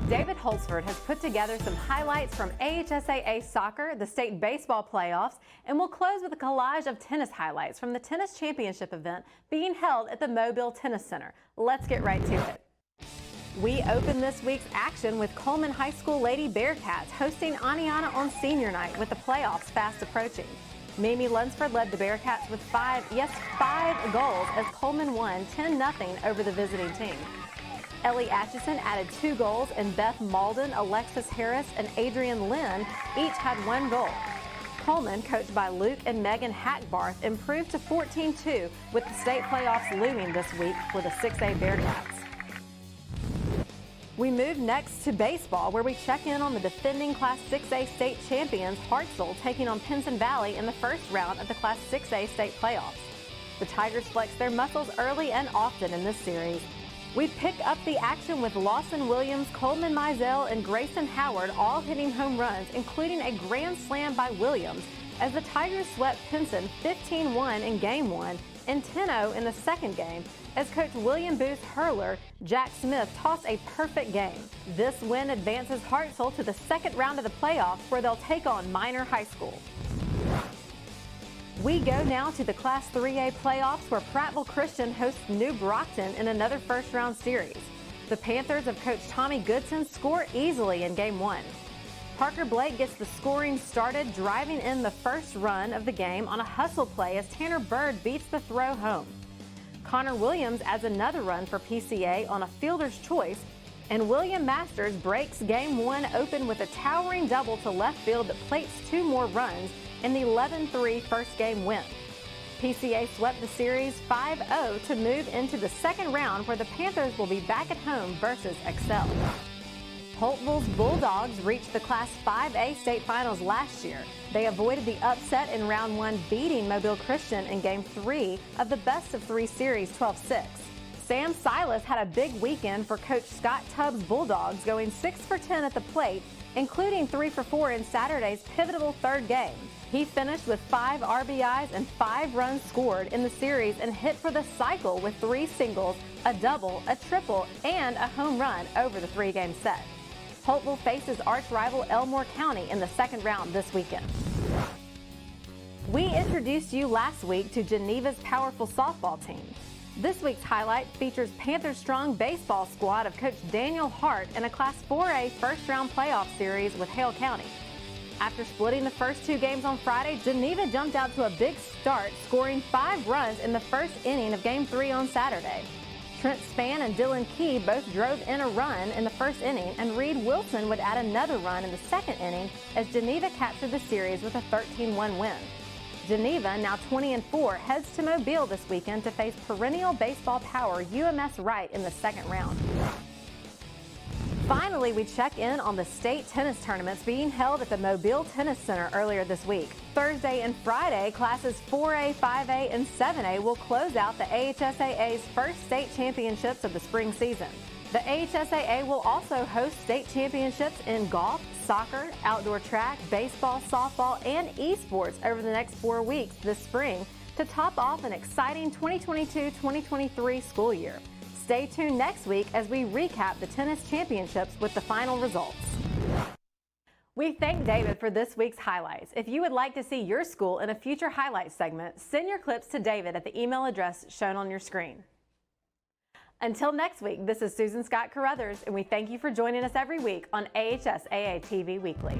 David Holzford has put together some highlights from AHSAA soccer, the state baseball playoffs, and we'll close with a collage of tennis highlights from the tennis championship event being held at the Mobile Tennis Center. Let's get right to it. We open this week's action with Coleman High School Lady Bearcats hosting Aniana on senior night with the playoffs fast approaching. Mimi Lunsford led the Bearcats with five goals as Coleman won 10-0 over the visiting team. Ellie Atchison added 2 goals, and Beth Malden, Alexis Harris, and Adrienne Lynn each had 1 goal. Coleman, coached by Luke and Megan Hackbarth, improved to 14-2 with the state playoffs looming this week for the 6A Bearcats. We move next to baseball, where we check in on the defending Class 6A state champions Hartselle taking on Pinson Valley in the first round of the Class 6A state playoffs. The Tigers flex their muscles early and often in this series. We pick up the action with Lawson Williams, Coleman Mizell, and Grayson Howard all hitting home runs, including a grand slam by Williams, as the Tigers swept Pinson 15-1 in Game 1 and 10-0 in the second game, as Coach William Booth's hurler, Jack Smith, tossed a perfect game. This win advances Hartselle to the second round of the playoffs, where they'll take on Minor High School. We go now to the Class 3A playoffs, where Prattville Christian hosts New Brockton in another first-round series. The Panthers of Coach Tommy Goodson score easily in Game 1. Parker Blake gets the scoring started, driving in the first run of the game on a hustle play as Tanner Bird beats the throw home. Connor Williams adds another run for PCA on a fielder's choice, and William Masters breaks Game 1 open with a towering double to left field that plates 2 more runs in the 11-3 first game win. PCA swept the series 5-0 to move into the second round, where the Panthers will be back at home versus Excel. Holtville's Bulldogs reached the Class 5A state finals last year. They avoided the upset in round 1, beating Mobile Christian in Game 3 of the best-of-3 series 12-6. Sam Silas had a big weekend for Coach Scott Tubbs' Bulldogs, going 6 for 10 at the plate, including 3 for 4 in Saturday's pivotal third game. He finished with 5 RBIs and 5 runs scored in the series and hit for the cycle with 3 singles, a double, a triple, and a home run over the 3-game set. Holtville faces arch-rival Elmore County in the second round this weekend. We introduced you last week to Geneva's powerful softball team. This week's highlight features Panthers' strong baseball squad of Coach Daniel Hart in a Class 4A first-round playoff series with Hale County. After splitting the first 2 games on Friday, Geneva jumped out to a big start, scoring 5 runs in the first inning of Game 3 on Saturday. Trent Spann and Dylan Key both drove in a run in the first inning, and Reed Wilson would add another run in the second inning as Geneva captured the series with a 13-1 win. Geneva, now 20-4, heads to Mobile this weekend to face perennial baseball power UMS Wright in the second round. Finally, we check in on the state tennis tournaments being held at the Mobile Tennis Center earlier this week. Thursday and Friday, classes 4A, 5A, and 7A will close out the AHSAA's first state championships of the spring season. The AHSAA will also host state championships in golf, soccer, outdoor track, baseball, softball, and esports over the next 4 weeks this spring to top off an exciting 2022-2023 school year. Stay tuned next week as we recap the tennis championships with the final results. We thank David for this week's highlights. If you would like to see your school in a future highlights segment, send your clips to David at the email address shown on your screen. Until next week, this is Susan Scott Carruthers, and we thank you for joining us every week on AHSAA TV Weekly.